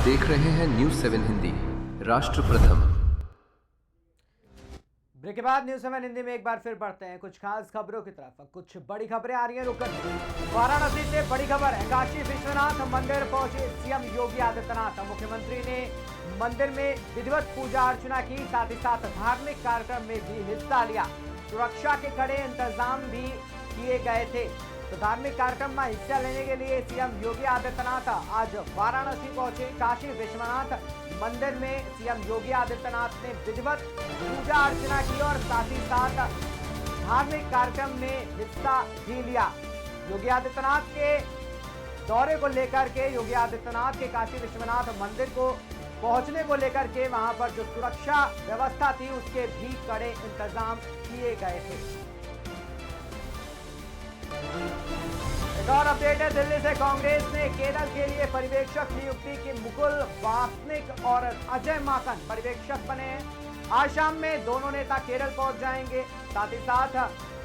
देख रहे हैं न्यूज़ 7 हिंदी, राष्ट्र प्रथम। ब्रेक के बाद न्यूज़ 7 हिंदी में एक बार फिर बढ़ते हैं कुछ खास खबरों की तरफ। कुछ बड़ी खबरें आ रही हैं रुककर। वाराणसी से बड़ी खबर है, काशी विश्वनाथ मंदिर पहुंचे सीएम योगी आदित्यनाथ। मुख्यमंत्री ने मंदिर में विधिवत पूजा अर्चना की, साथ ही साथ धार्मिक कार्यक्रम में भी हिस्सा लिया। सुरक्षा के कड़े इंतजाम भी किए गए थे। तो धार्मिक कार्यक्रम में हिस्सा लेने के लिए सीएम योगी आदित्यनाथ आज वाराणसी पहुंचे। काशी विश्वनाथ मंदिर में सीएम योगी आदित्यनाथ ने विधिवत पूजा अर्चना की और साथ ही साथ धार्मिक कार्यक्रम में हिस्सा भी लिया। योगी आदित्यनाथ के दौरे को लेकर के योगी आदित्यनाथ के काशी विश्वनाथ मंदिर को पहुंचने को लेकर के वहां पर जो सुरक्षा व्यवस्था थी उसके भी कड़े इंतजाम किए गए थे। एक और अपडेट है, दिल्ली से कांग्रेस ने केरल के लिए पर्यवेक्षक नियुक्ति की। मुकुल वासनिक और अजय माकन पर्यवेक्षक बने हैं। आज शाम में दोनों नेता केरल पहुंच जाएंगे। साथ ही साथ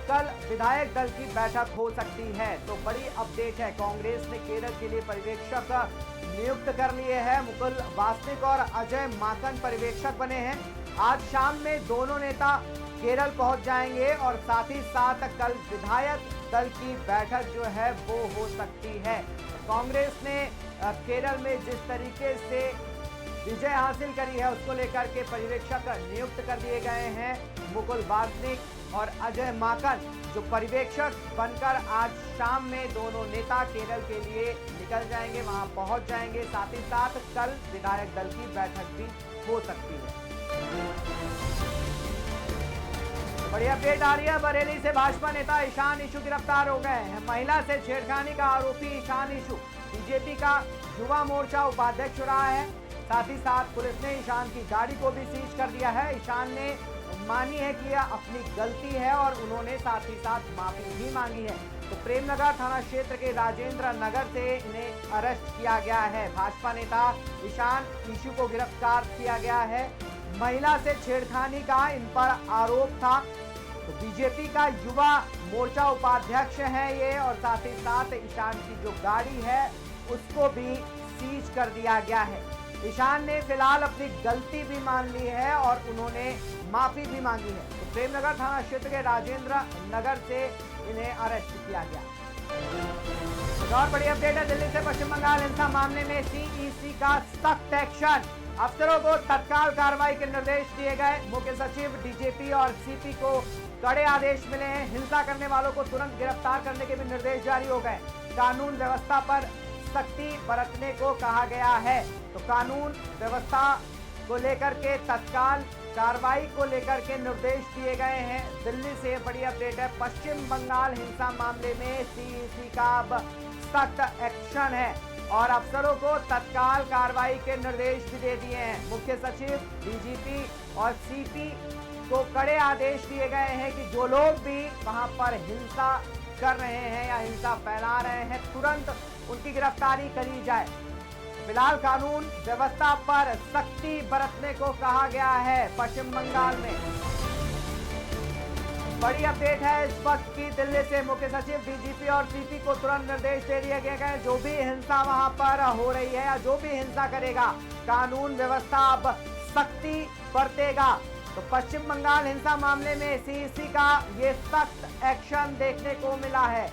कल विधायक दल की बैठक हो सकती है। तो बड़ी अपडेट है, कांग्रेस ने केरल के लिए पर्यवेक्षक नियुक्त कर लिए हैं। मुकुल वासनिक और अजय माकन पर्यवेक्षक बने हैं। आज शाम में दोनों नेता केरल पहुंच जाएंगे और साथ ही साथ कल विधायक दल की बैठक जो है वो हो सकती है। कांग्रेस ने केरल में जिस तरीके से विजय हासिल करी है उसको लेकर के पर्यवेक्षक नियुक्त कर दिए गए हैं। मुकुल वासनिक और अजय माकन जो पर्यवेक्षक बनकर आज शाम में दोनों नेता केरल के लिए निकल जाएंगे, वहां पहुंच जाएंगे। साथ ही साथ कल विधायक दल की बैठक भी हो सकती है। बड़ी अपडेट आ रही है, बरेली से भाजपा नेता ईशान इशू गिरफ्तार हो गए हैं। महिला से छेड़खानी का आरोपी ईशान इशू बीजेपी का युवा मोर्चा उपाध्यक्ष रहा है। साथ ही साथ पुलिस ने ईशान की गाड़ी को भी सीज कर दिया है। ईशान ने मानी है कि यह अपनी गलती है और उन्होंने साथ ही साथ माफी भी मांगी है। तो प्रेमनगर थाना क्षेत्र के राजेंद्र नगर से इन्हें अरेस्ट किया गया है। भाजपा नेता ईशान इशू को गिरफ्तार किया गया है। महिला से छेड़खानी का इन पर आरोप था। तो बीजेपी का युवा मोर्चा उपाध्यक्ष है ये, और साथ ही साथ ईशान की जो गाड़ी है उसको भी सीज कर दिया गया है। ईशान ने फिलहाल अपनी गलती भी मान ली है और उन्होंने माफी भी मांगी है। तो प्रेमनगर थाना क्षेत्र के राजेंद्र नगर से इन्हें अरेस्ट किया गया। और बड़ी अपडेट है, दिल्ली से पश्चिम बंगाल हिंसा मामले में सीईसी का सख्त एक्शन। अफसरों को तत्काल कार्रवाई के निर्देश दिए गए। मुख्य सचिव, डीजीपी और सीपी को कड़े आदेश मिले हैं। हिंसा करने वालों को तुरंत गिरफ्तार करने के भी निर्देश जारी हो गए। कानून व्यवस्था पर सख्ती बरतने को कहा गया है। तो कानून व्यवस्था को लेकर के तत्काल कार्रवाई को लेकर के निर्देश दिए गए हैं। दिल्ली से बड़ी अपडेट है, पश्चिम बंगाल हिंसा मामले में सीईसी का अब सख्त एक्शन है और अफसरों को तत्काल कार्रवाई के निर्देश भी दे दिए हैं। मुख्य सचिव, डीजीपी और सीपी को कड़े आदेश दिए गए हैं कि जो लोग भी वहां पर हिंसा कर रहे हैं या हिंसा फैला रहे हैं तुरंत उनकी गिरफ्तारी करी जाए। फिलहाल कानून व्यवस्था पर सख्ती बरतने को कहा गया है पश्चिम बंगाल में। बड़ी अपडेट है इस वक्त की, दिल्ली से मुख्य सचिव, डीजीपी और सीपी को तुरंत निर्देश दे दिए गए हैं। जो भी हिंसा वहां पर हो रही है या जो भी हिंसा करेगा, कानून व्यवस्था अब सख्ती बरतेगा। तो पश्चिम बंगाल हिंसा मामले में सीईसी का ये सख्त एक्शन देखने को मिला है।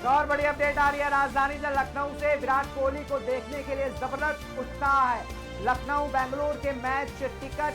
और बड़ी अपडेट आ रही है, राजधानी से लखनऊ से विराट कोहली को देखने के लिए जबरदस्त उत्साह है। लखनऊ बेंगलुरु के मैच टिकट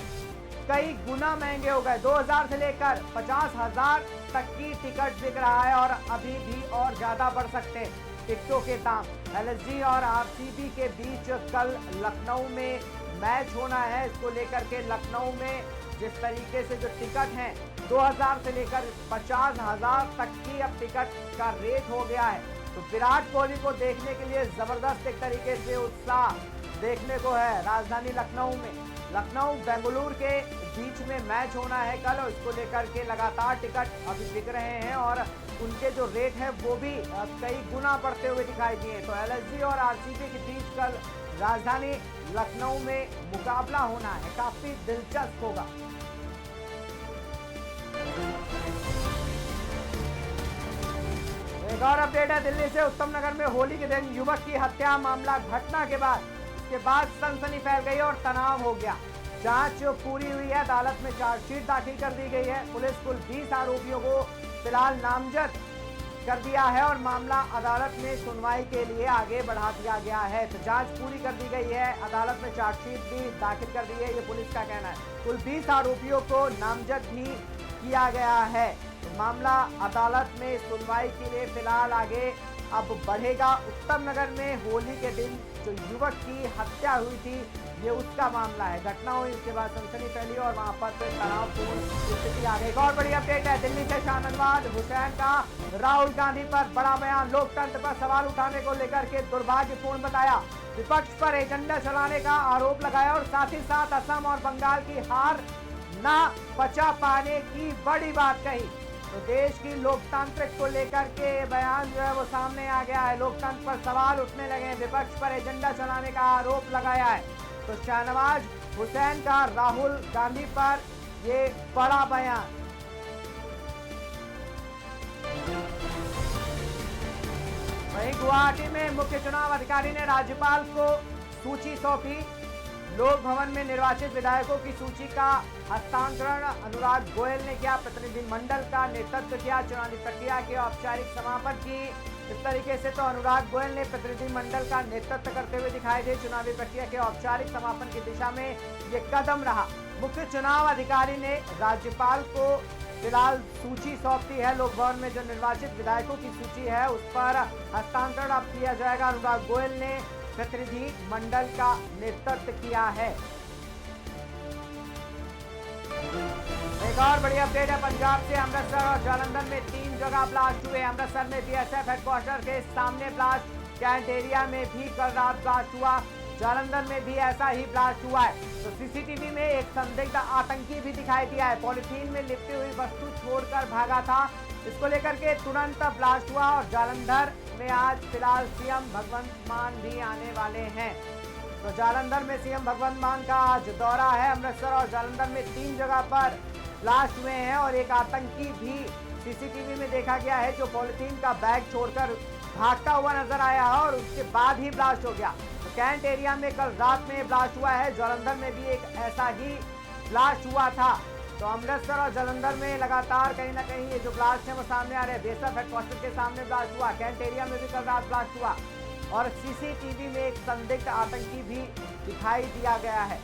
कई गुना महंगे हो गए। 2000 से लेकर 50,000 तक की टिकट बिक रहा है और अभी भी और ज्यादा बढ़ सकते हैं टिकटों के दाम। एलएसजी और आरसीबी के बीच कल लखनऊ में मैच होना है। इसको लेकर के लखनऊ में जिस तरीके से जो टिकट हैं 2000 से लेकर 50,000 तक की अब टिकट का रेट हो गया है। तो विराट कोहली को देखने के लिए जबरदस्त एक तरीके से उत्साह देखने को है राजधानी लखनऊ में। लखनऊ बेंगलुरु के बीच में मैच होना है कल और इसको लेकर के लगातार टिकट अभी बिक रहे हैं और उनके जो रेट है वो भी कई गुना बढ़ते हुए दिखाई दिए। तो एलएसजी और आरसीबी के बीच कल राजधानी लखनऊ में मुकाबला होना है, काफी दिलचस्प होगा। एक और अपडेट है दिल्ली से। उत्तम नगर में होली के दिन युवक की हत्या मामला घटना के बाद सनसनी फैल गई और तनाव हो गया। जांच पूरी हुई है, अदालत में चार्जशीट दाखिल कर दी गई है। पुलिस कुल 20 आरोपियों को फिलहाल नामजद कर दिया है और मामला अदालत में सुनवाई के लिए आगे बढ़ा दिया गया है। तो जांच पूरी कर दी गई है, अदालत में चार्जशीट भी दाखिल कर दी है, ये पुलिस का कहना है। कुल 20 आरोपियों को नामजद भी किया गया है। तो मामला अदालत में सुनवाई के लिए फिलहाल आगे अब बढ़ेगा। उत्तम नगर में होली के दिन जो युवक की हत्या हुई थी, ये उसका मामला है। घटना हुई, उसके बाद सनसनी फैली और वहां पर तनावपूर्ण स्थिति आ गई। एक और बड़ी अपडेट है दिल्ली से। शाहनवाज हुसैन का राहुल गांधी पर बड़ा बयान। लोकतंत्र पर सवाल उठाने को लेकर के दुर्भाग्यपूर्ण बताया, विपक्ष पर एजेंडा चलाने का आरोप लगाया और साथ ही साथ असम और बंगाल की हार न बचा पाने की बड़ी बात कही। तो देश की लोकतंत्र को लेकर के बयान जो है वो सामने आ गया है। लोकतंत्र पर सवाल उठने लगे, विपक्ष पर एजेंडा चलाने का आरोप लगाया है। तो शाहनवाज हुसैन का राहुल गांधी पर ये बड़ा बयान। वहीं गुवाहाटी में मुख्य चुनाव अधिकारी ने राज्यपाल को सूची सौंपी। लोक भवन में निर्वाचित विधायकों की सूची का हस्तांतरण अनुराग गोयल ने किया। प्रतिनिधिमंडल का नेतृत्व किया, चुनावी प्रक्रिया के औपचारिक समापन की। इस तरीके से तो अनुराग गोयल ने प्रतिनिधिमंडल का नेतृत्व करते हुए दिखाई दे। चुनावी प्रक्रिया के औपचारिक समापन की दिशा में ये कदम रहा। मुख्य चुनाव अधिकारी ने राज्यपाल को फिलहाल सूची सौंपी है। लोक भवन में जो निर्वाचित विधायकों की सूची है उस पर हस्तांतरण अब किया जाएगा। अनुराग गोयल ने प्रतिनिधि मंडल का नेतृत्व किया है। एक और बड़ी अपडेट है पंजाब से। अमृतसर और जालंधर में 3 जगह ब्लास्ट हुए। अमृतसर में बीएसएफ हेडक्वार्टर के सामने ब्लास्ट, कैंट एरिया में भी कल रात ब्लास्ट हुआ। जालंधर में भी ऐसा ही ब्लास्ट हुआ है। तो सीसीटीवी में एक संदिग्ध आतंकी भी दिखाई दिया है, पॉलिथीन में लिपटी हुई वस्तु छोड़कर भागा था। इसको लेकर के तुरंत ब्लास्ट हुआ और जालंधर में आज फिलहाल सीएम भगवंत मान भी आने वाले हैं। तो जालंधर में सीएम भगवंत मान का आज दौरा है। अमृतसर और जालंधर में 3 जगह पर ब्लास्ट हुए हैं और एक आतंकी भी सीसीटीवी में देखा गया है जो पॉलिथीन का बैग छोड़कर भागता हुआ नजर आया है और उसके बाद ही ब्लास्ट हो गया। तो कैंट एरिया में कल रात में ब्लास्ट हुआ है। जालंधर में भी एक ऐसा ही ब्लास्ट हुआ था। तो अमृतसर और जालंधर में लगातार कहीं ना कहीं ये जो ब्लास्ट है वो सामने आ रहे हैं। बीएसएफ हेडक्वार्टर के सामने ब्लास्ट हुआ, कैंट एरिया में भी कल रात ब्लास्ट हुआ और सीसीटीवी में एक संदिग्ध आतंकी भी दिखाई दिया गया है।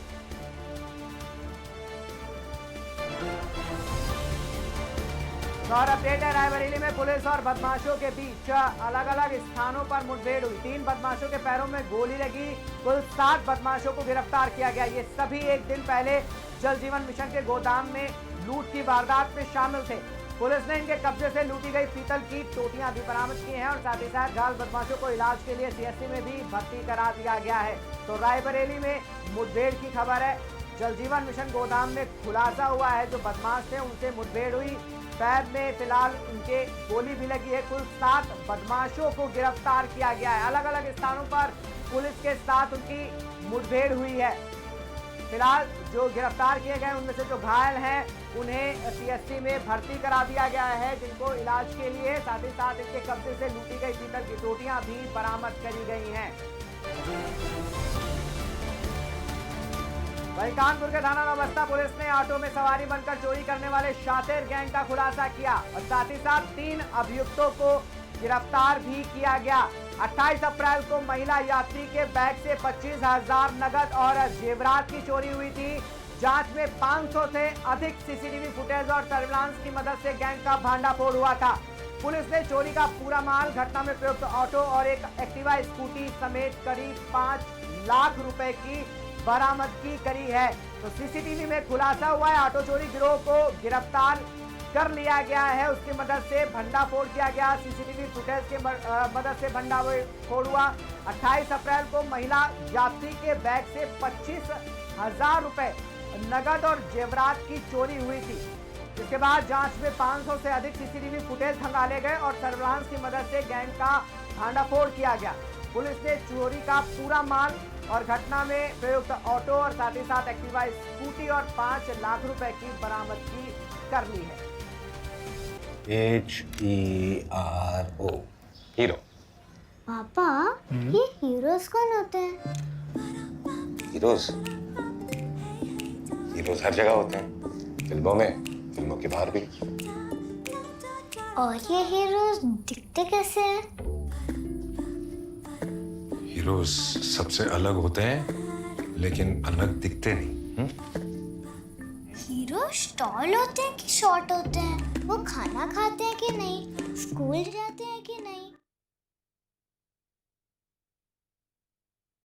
और अपडेट है रायबरेली में पुलिस और बदमाशों के बीच अलग अलग स्थानों पर मुठभेड़ हुई। 3 बदमाशों के पैरों में गोली लगी। कुल 7 बदमाशों को गिरफ्तार किया गया। ये सभी एक दिन पहले जल जीवन मिशन के गोदाम में लूट की वारदात में शामिल थे। पुलिस ने इनके कब्जे से लूटी गई पीतल की टोटियां भी बरामद की हैं और साथ ही साथ घायल बदमाशों को इलाज के लिए सीएससी में भी भर्ती करा दिया गया है। तो रायबरेली में मुठभेड़ की खबर है। जल जीवन मिशन गोदाम में खुलासा हुआ है, जो बदमाश थे उनसे मुठभेड़ हुई। पैर में फिलहाल उनके गोली भी लगी है। कुल 7 बदमाशों को गिरफ्तार किया गया है। अलग अलग स्थानों पर पुलिस के साथ उनकी मुठभेड़ हुई है। फिलहाल जो गिरफ्तार किए गए उनमें से जो घायल हैं उन्हें सीएससी में भर्ती करा दिया गया है, जिनको इलाज के लिए। साथ ही साथ इनके कब्जे से लूटी गई पीतल की टोटियां भी बरामद करी गई हैं। वहीं कानपुर के थाना नौबस्ता पुलिस ने ऑटो में सवारी बनकर चोरी करने वाले शातिर गैंग का खुलासा किया और साथ ही साथ 3 अभियुक्तों को गिरफ्तार भी किया गया। 28 अप्रैल को महिला यात्री के बैग से 25,000 नगद और जेवरात की चोरी हुई थी। जांच में 500 से अधिक सीसीटीवी फुटेज और सर्विलांस की मदद से गैंग का भांडाफोड़ हुआ था। पुलिस ने चोरी का पूरा माल, घटना में प्रयुक्त ऑटो और एक एक्टिवा स्कूटी समेत करीब 5 लाख रुपए की बरामदगी करी है। तो सीसीटीवी में खुलासा हुआ है, ऑटो चोरी गिरोह को गिरफ्तार कर लिया गया है। उसकी मदद से भंडाफोड़ किया गया। सीसीटीवी फुटेज के मदद से भंडाफोड़ हुआ। 28 अप्रैल को महिला यात्री के बैग से 25,000 रुपए नगद और जेवरात की चोरी हुई थी। इसके बाद जांच में 500 से अधिक सीसीटीवी फुटेज खंगाले गए और सर्विलांस की मदद से गैंग का भांडाफोड़ किया गया। पुलिस ने चोरी का पूरा माल और घटना में प्रयुक्त ऑटो और साथ ही साथ एक्टिवा स्कूटी और 5 लाख रुपए की बरामदगी कर ली है। HERO hero. पापा ये हीरोज कौन होते हैं? हीरोज हीरोज हर जगह होते हैं, फिल्मों में, फिल्मों के बाहर भी। और ये हीरोज दिखते कैसे हैं? हीरोज सबसे अलग होते हैं लेकिन अलग दिखते नहीं। हीरोज टॉल होते हैं कि शॉर्ट होते हैं? वो खाना खाते हैं कि नहीं? स्कूल जाते हैं